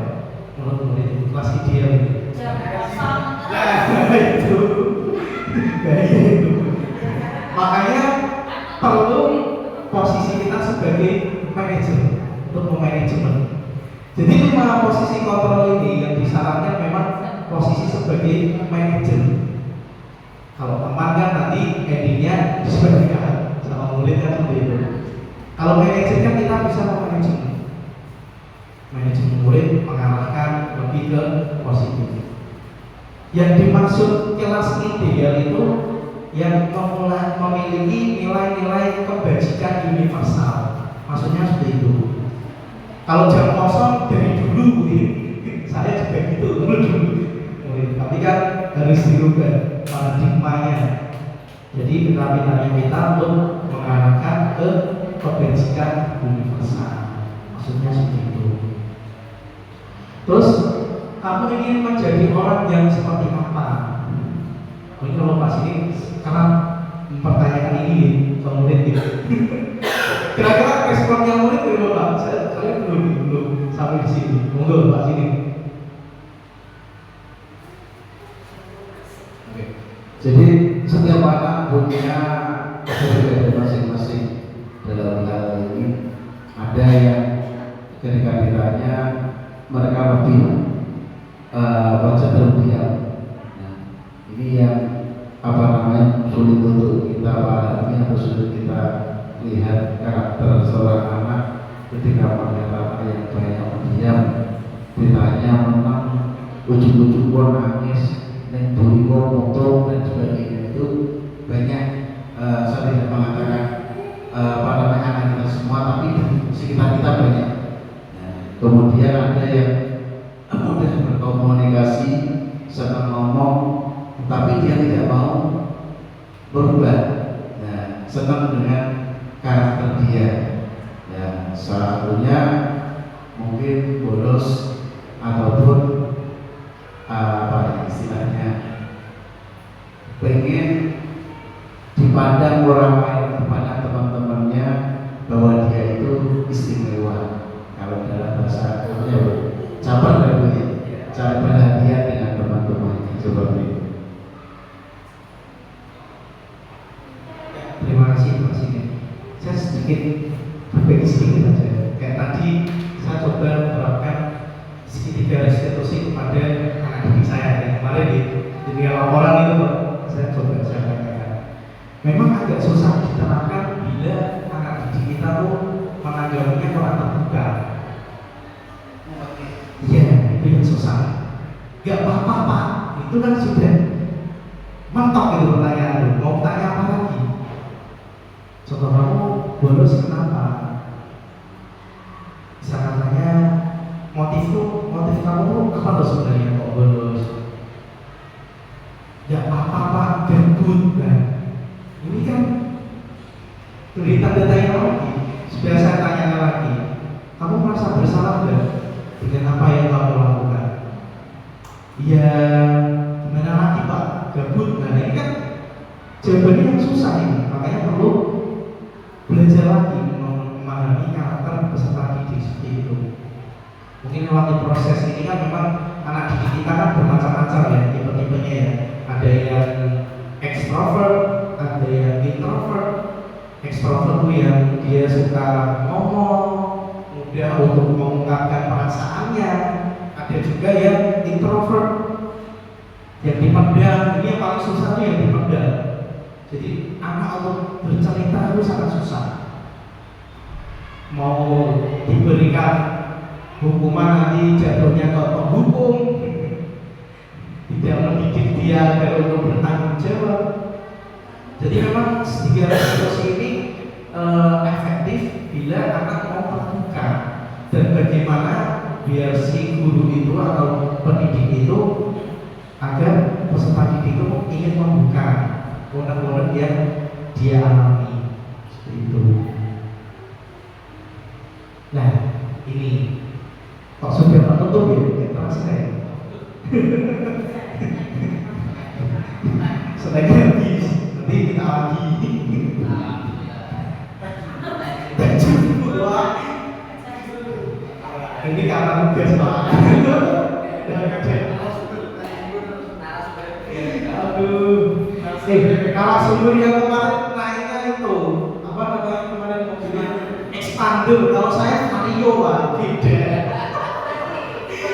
B: Menurut murid itu kelas ideal itu.
C: Jam kosong.
B: Nah itu, kayak gitu. Makanya perlu posisi kita sebagai manajer untuk memanajemen. Jadi 5 posisi kontrol ini yang disarankan memang posisi sebagai manajer. Kalau teman kan nanti endingnya disebarkan sama murid kan seperti itu. Kalau manajer kan kita bisa manajemen murid mengarahkan lebih ke positif. Yang dimaksud kelas ideal itu yang memiliki nilai-nilai kebajikan universal. Maksudnya seperti itu. Kalau jam kosong dari dulu, saya juga gitu dulu. Tapi kan harus dirubah paradigmanya. Jadi pita-pitanya kita untuk mengarahkan ke kebajikan universal. Maksudnya seperti itu. Terus kamu ingin menjadi orang yang seperti apa? Mungkin kalau pas ini karena mempertanyakan ini ke murid gitu. Kira-kira responnya murid dari Bapak? Saya belum sampai di sini. Monggo Pak sini.
G: Jadi setiap anak punya kepribadian masing-masing dalam hal ini. Ada yang ketika ditanya mereka lebih wajah terdiam. Nah, ini yang sulit untuk kita pahami atau sulit kita lihat karakter seorang anak ketika melihat anak yang banyak diam, ditanya menang, ujung-ujung pun nangis, dan buru motor dan sebagainya. Itu banyak saya tidak mengatakan anak kita semua, tapi di sekitar kita banyak. Nah, kemudian ada yang mudah berkomunikasi, senang ngomong, tapi dia tidak mau berubah. Nah, senang dengan karakter dia. Ya, salah satunya mungkin bolos ataupun istilahnya pengen dipandang orang lain, dipandang teman-temannya bahwa dia itu istimewa. Kalau dalam bahasa caper cara perhatian dengan teman-temannya seperti itu.
B: Terima kasih Pak Sini. Saya sedikit berbagi sedikit saja. Kayak tadi saya coba menerapkan segitiga restitusi kepada anak didik saya yang kemarin di dunia laporan itu Pak. Saya katakan. Memang agak susah diterapkan bila anak didik kita tuh menanggapinya kurang terbuka. Iya, itu yang susah. Gak apa-apa Pak, itu kan sudah mentok itu pertanyaan itu. Mau tanya apa lagi? Contoh kamu bolos kenapa? Bisa katanya motif kamu apa tuh sebenarnya kok bolos? Ya apa-apa gabut kan? Ini kan beri tanda tanya lagi. Sudah saya tanya lagi. Kamu merasa bersalah nggak dengan apa yang kamu lakukan? Ya gimana lagi Pak? Gabut. Nah ini kan jawabannya yang susah ini. Makanya perlu belajar lagi memahami karakter peserta didik seperti itu. Mungkin melalui proses ini kan memang anak didik kita kan bermacam-macam ya, tipe-tipenya ya. Ada yang extrovert, ada yang introvert. Ekstrovert itu yang dia suka ngomong, mudah untuk mengungkapkan perasaannya. Ada juga yang introvert, yang dipendam. Ini yang paling susah tuh yang dipendam. Jadi anak untuk bercerita itu sangat susah. Mau diberikan hukuman nanti jatuhnya ke penghukum, tidak mendidik dia agar untuk bertanggung jawab. Jadi memang tiga situasi ini efektif bila anak mau terbuka. Dan bagaimana biar si guru itu atau pendidik itu agar peserta didik itu ingin membuka unek-unek yang dia alami. Seperti itu. Nah, ini kok sudah menutup ya? Terasa ya? Sebaiknya habis, nanti kita lagi. Ini karena tugas Pak. Aduh. Kalau sumber yang kemarin naiknya itu apa namanya kemarin mobilnya expander. Kalau saya Mario Pak, beda.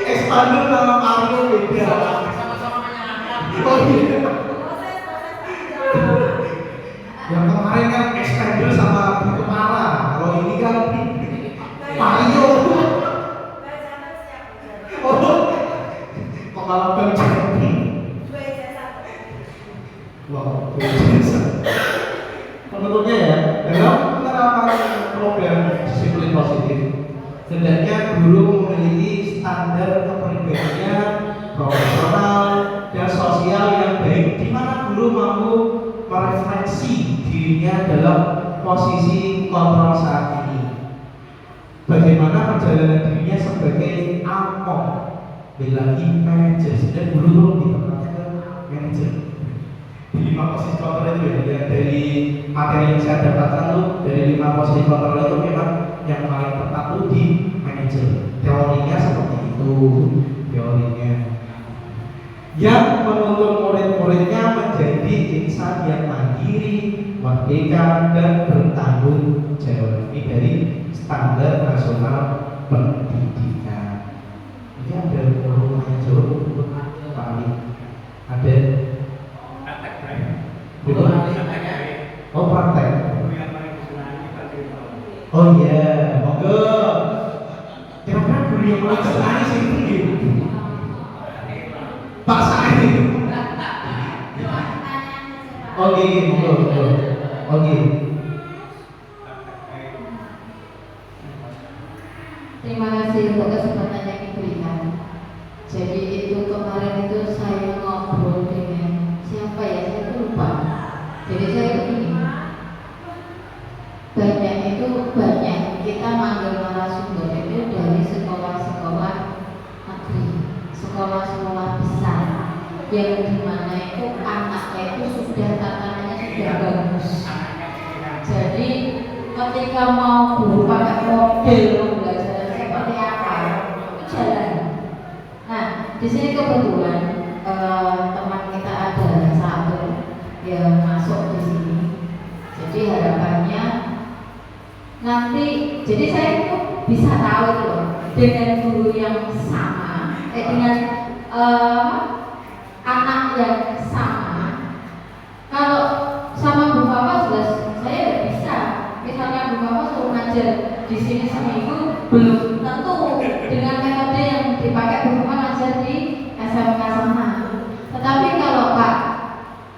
B: Expander sama Mario beda. Oh iya. Yang kemarin kan expander sama kepala. Kalau ini kan Mario. Oh, kepala bang Jambi. Wow, penutupnya ya, dalam penerapan program disiplin positif, hendaknya guru memiliki standar kepribadian profesional dan sosial yang baik, di mana guru mampu merefleksi dirinya dalam posisi kontrol saat ini. Bagaimana perjalanan dirinya sebagai among, lagi manajer, dan guru tuh ditempatnya ke manajer. Di 5 posisi kontrol itu ya, dari materi yang saya dapatkan tuh dari 5 posisi kontrol itu memang yang paling tepat tuh di manajer. Teorinya seperti itu, teorinya. Yang menuntut murid-muridnya menjadi insan yang mandiri, merdeka dan bertanggung jawab. Ini dari standar nasional pendidikan. Ini ada rumahnya jauh Pak Ali. Ada. Oh praktek. Oh iya, monggo. Kira-kira guru yang paling senang sih itu Pak Said. Oke, monggo. Oke.
C: Terima kasih untuk kesempatan yang diberikan. Jadi itu kemarin itu saya ngobrol dengan siapa ya, saya lupa. Jadi saya begini, banyak kita manggil narasumber itu dari sekolah-sekolah negeri, sekolah-sekolah besar, yang dimana itu anaknya itu sudah tatanannya sudah bagus. Jadi ketika mau guru pakai model pembelajaran seperti apa, itu jalan. Nah, di sini kebetulan teman kita ada satu yang masuk di sini. Jadi harapannya nanti, jadi saya itu bisa tahu itu loh, dengan guru yang sama, dengan anak yang sama. Kalau sama Bu Papa sudah saya udah bisa. Misalnya Bu Papa suruh ngajar di sini seminggu, belum tentu dengan metode yang dipakai Bu Papa ngajar di SMK sana. Tetapi kalau Pak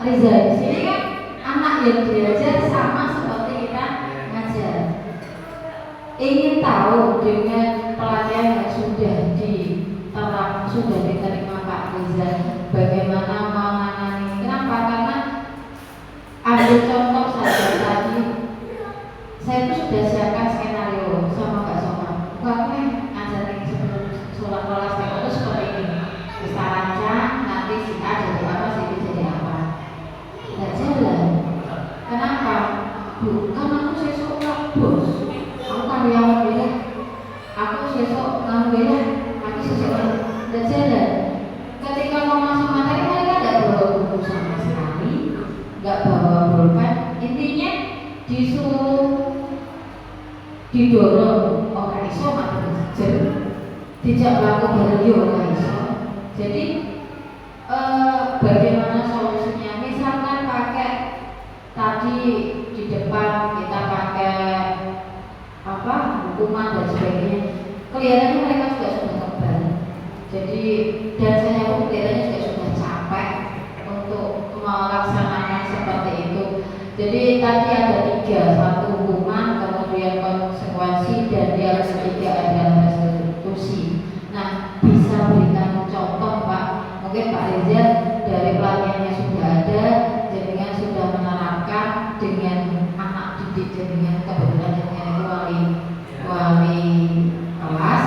C: Riza di sini kan anak yang diajar sama seperti kita ngajar. Ingin tahu dengan pelatihan yang sudah diterima Pak Riza, bagaimana menangani? Kenapa? Karena ambil contoh saja tadi, saya itu sudah siapkan skenario sama Mbak Soma. Bukannya ngajarin sebelum sholat kelas itu seperti ini. Kita rancang nanti si A jadi apa, si B jadi apa. Tidak jalan. Kenapa? Bu, kan aku sesok bos. Aku karyawan beda. Aku sesok beda. Aku sesok tidak jalan. Ketika mau masuk materi mereka tidak bawa buku sama sekali, nggak bawa pulpen. Intinya disuruh didorong orang iso malah belajar, dijak laku bareng yo orang iso. Jadi bagaimana solusinya? Misalkan pakai tadi di depan kita pakai apa hukuman dan sebagainya, kelihatannya mereka juga sudah kebal. Jadi dan saya pun kelihatannya juga sudah capek untuk melaksanakan seperti itu. Jadi tadi ada 3, satu hukuman, kemudian konsekuensi, dan yang ketiga adalah restitusi. Nah, bisa berikan contoh Pak? Mungkin Pak Reza dari pelatihannya sudah ada, dengan sudah menerapkan dengan anak didik, dengan kebetulan dengan wali kelas,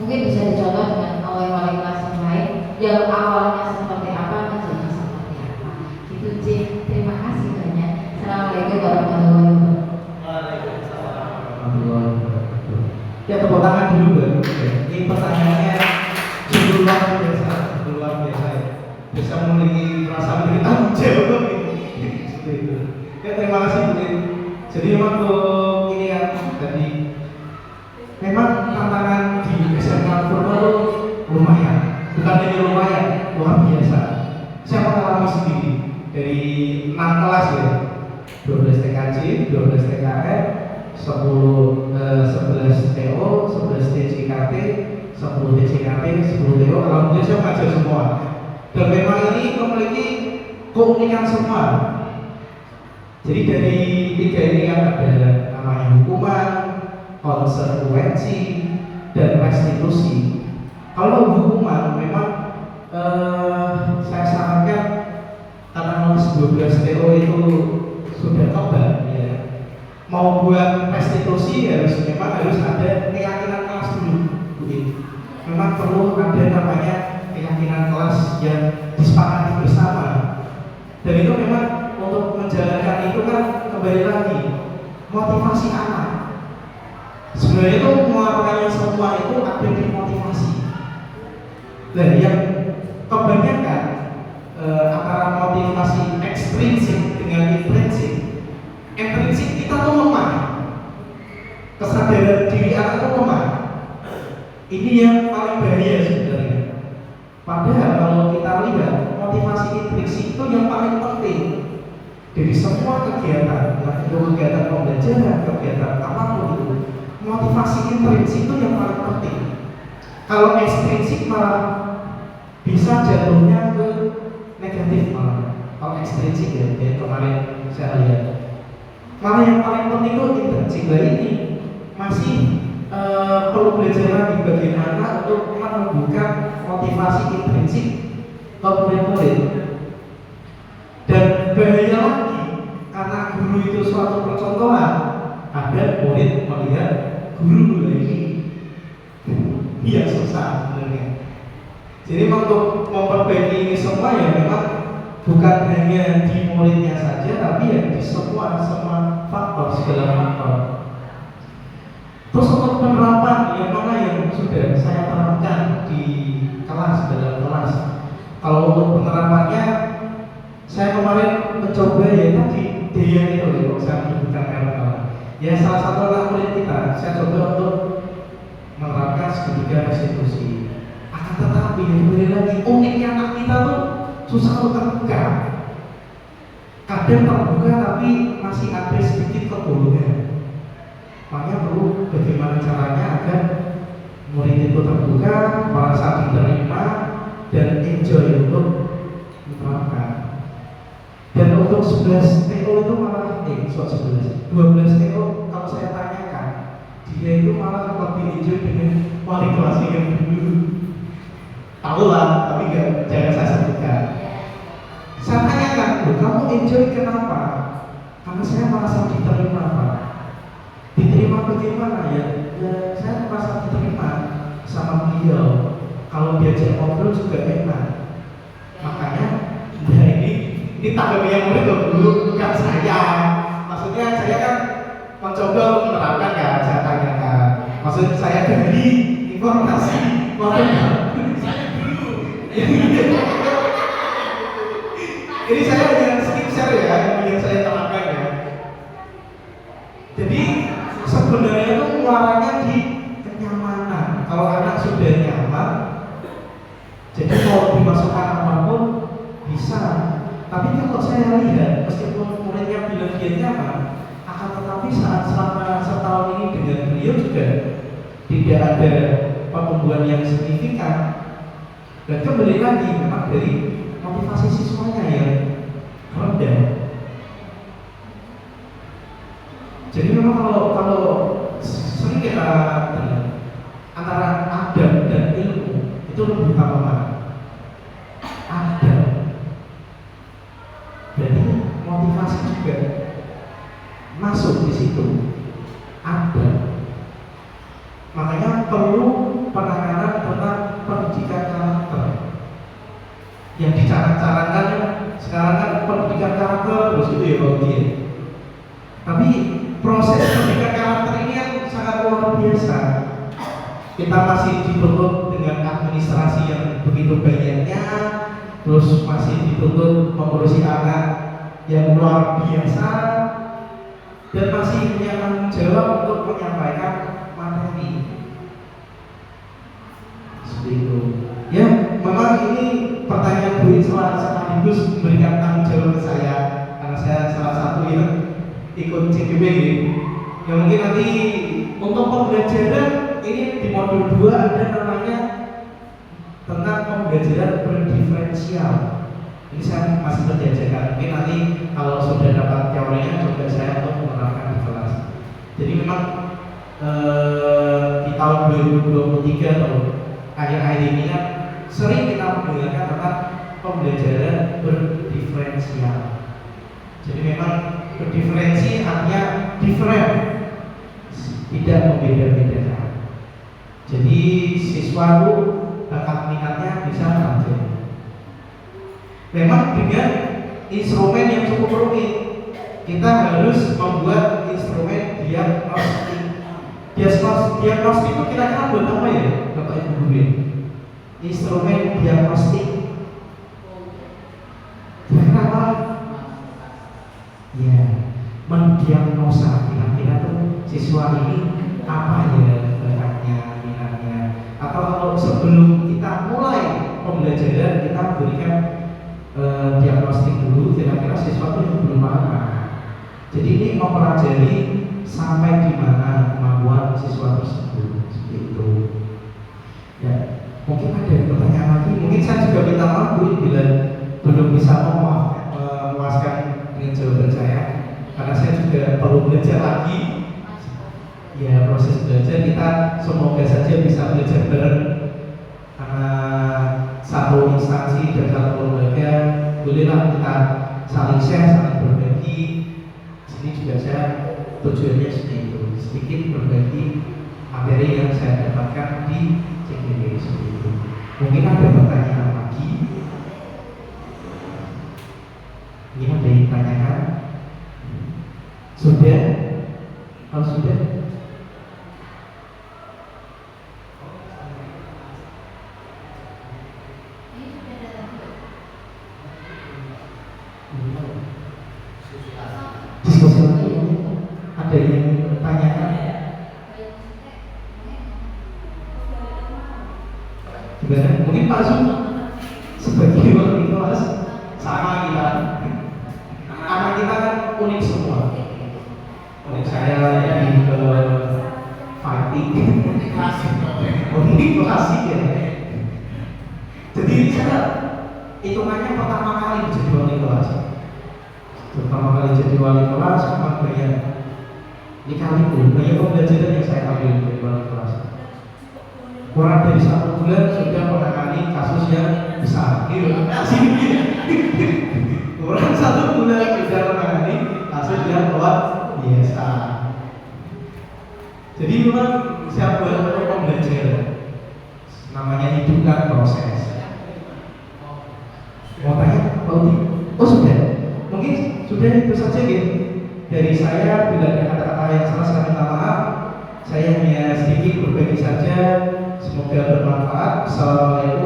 C: mungkin bisa dicontoh dengan wali kelas yang lain yang awalnya seperti apa menjadi seperti apa. Gitu Cik, terima kasih banyak. Assalamualaikum warahmatullahi wabarakatuh.
B: Waalaikumsalam. Ya tepuk tangan dulu Mbak. Ini pertanyaannya cukup luar biasa ya. Bisa memiliki rasa memiliki tanggung jawab seperti itu. Ya terima kasih Bu. Jadi memang untuk ini kan tadi memang tantangan di SMA Purba itu lumayan, bukan hanya lumayan, luar biasa. Saya mengalami sendiri dari 6 kelas ya, 12 TKJ, 12 TKR, 11 TO, 11 TJKT, 10 TJKT, 10 TO. Alhamdulillah saya mengajar semua. Dan memang ini memiliki keunikan semua. Jadi dari 3 ini kan ada namanya hukuman, konsekuensi, dan restitusi. Kalau hukuman memang saya sarankan karena 12 TO itu sudah kebal ya. Mau buat restitusi memang harus ada keyakinan kelas dulu. Memang perlu ada namanya keyakinan kelas yang disepakati bersama. Dan itu memang untuk menjalankan itu kan kembali lagi motivasi anak. Sebenarnya itu muaranya semua itu ada di motivasi. Nah, yang kebanyakan antara motivasi ekstrinsik dengan intrinsik. Intrinsik kita tuh lemah. Kesadaran diri anak itu lemah. Ini yang paling bahaya sebenarnya. Padahal kalau kita lihat motivasi intrinsik itu yang paling penting dari semua kegiatan, itu kegiatan pembelajaran, kegiatan apapun itu. Motivasi intrinsik itu yang paling penting. Kalau ekstrinsik malah bisa jatuhnya ke negatif malah. Kalau ekstrinsik ya, kayak kemarin saya lihat. Malah yang paling penting itu intrinsik. Nah ini masih perlu belajar lagi bagaimana untuk menumbuhkan motivasi intrinsik ke murid-murid. Dan bahaya lagi karena guru itu suatu percontohan, ada murid melihat guru ini dia susah sebenarnya. Jadi untuk memperbaiki ini semua ya memang bukan hanya di muridnya saja, tapi ya di semua faktor, segala faktor. Terus untuk penerapan yang mana yang sudah saya terapkan di kelas, dalam kelas. Kalau untuk penerapannya, saya kemarin mencoba ya tadi Deyan itu ya, saya menyebutkan merek. Ya salah satu anak murid kita, saya coba untuk menerapkan segitiga restitusi. Akan tetapi kembali lagi uniknya anak kita tuh susah untuk terbuka. Kadang terbuka tapi masih ada sedikit kebolongan. Makanya perlu bagaimana caranya agar murid itu terbuka, merasa diterima dan enjoy untuk menerapkan. Dan untuk 11 TO itu malah 12 TO kalau saya tanyakan, dia itu malah lebih enjoy dengan wali kelas yang dulu. Tahu lah, tapi jangan saya sebutkan. Saya tanyakan, kamu enjoy kenapa? Karena saya merasa diterima Pak. Diterima bagaimana ya? Saya merasa diterima sama beliau. Kalau diajak ngobrol juga enak. Makanya, nah ini tanggapan yang murid dulu, bukan saya. Maksudnya saya kan mencoba untuk menerapkan kan, saya tanyakan. Maksudnya saya dari informasi, saya dulu. Ini saya hanya skip share ya, yang saya terapkan ya. Jadi sebenarnya muaranya di kenyamanan. Kalau anak sudah nyaman, jadi mau dimasukkan apapun bisa. Tapi kalau saya lihat, meskipun muridnya bilang dia nyaman, akan tetapi saat selama setahun ini dengan beliau juga tidak ada pertumbuhan yang signifikan. Dan kembali lagi memang dari motivasi siswanya yang rendah. Jadi memang kalau sering kita antara adab dan ilmu itu lebih utama mana? Adab. Jadi motivasi juga masuk di situ. Adab. Makanya perlu penanganan tentang pendidikan karakter. Yang dicatat-catatkan sekarang kan pendidikan karakter terus itu ya Bang Dian. Tapi proses pendidikan karakter ini yang sangat luar biasa. Kita masih dituntut dengan administrasi yang begitu banyaknya, terus masih dituntut mengurusi anak yang luar biasa, dan masih punya tanggung jawab untuk menyampaikan materi. Seperti itu. Ya, memang ini pertanyaan Bu Isla sekaligus memberikan tanggung jawab ke saya karena saya salah satu yang ikut CGB. Ya mungkin nanti untuk pembelajaran ini di modul 2 ada namanya tentang pembelajaran berdiferensial. Ini saya masih berjajakan. Mungkin nanti kalau sudah dapat teorinya coba saya untuk menerapkan di kelas. Jadi memang di tahun 2023 atau akhir-akhir ini kan sering kita mendengarkan tentang pembelajaran berdiferensial. Jadi memang berdiferensi artinya different, tidak membeda-bedakan. Jadi siswa itu bakat minatnya bisa saja. Memang dengan instrumen yang cukup rumit, kita harus membuat instrumen diagnostik. Diagnostik itu kira-kira buat apa ya, Bapak Ibu Guru? Instrumen diagnostik. Kenapa? Ya, mendiagnosa kira-kira tuh siswa ini apa ya bakatnya, minatnya. Atau kalau sebelum kita mulai pembelajaran kita berikan diagnostik dulu, kira-kira siswa itu belum apa. Jadi ini mempelajari sampai di mana kemampuan siswa tersebut, seperti itu. Ya, mungkin ada pertanyaan lagi. Mungkin saya juga minta maaf Bu bila belum bisa memuaskan dengan jawaban saya, karena saya juga perlu belajar lagi. Ya, proses belajar kita semoga saja bisa belajar bareng, karena satu instansi dan satu lembaga, bolehlah kita saling share, saling berbagi. Sini juga saya tujuannya seperti itu, sedikit berbagi materi yang saya dapatkan di CGB seperti itu. Mungkin ada pertanyaan lagi? Ini ada yang ditanyakan? Sudah? Kalau sudah? Diskusi lagi? Ada yang tanyakan? Gimana? Mungkin Pak Zum sebagai wali kelas sama kita. Anak kita kan unik semua. Unik saya lebih ke fighting, unik klasik ya. Jadi saya hitungannya pertama kali jadi wali kelas. Pertama kali jadi wali kelas memang banyak dikaliku, banyak pembelajaran yang saya ambil dari wali kelas. Kurang dari 1 bulan sudah menangani kasus yang besar. Kurang 1 bulan sudah menangani kasus yang luar biasa. Jadi memang saya buat pembelajaran. Namanya hidupkan proses. Mau tanya? Oh sudah. Mungkin sudah itu saja gitu. Dari saya, bila ada kata-kata yang salah saya minta maaf. Saya hanya sedikit berbagi saja. Semoga bermanfaat. Assalamualaikum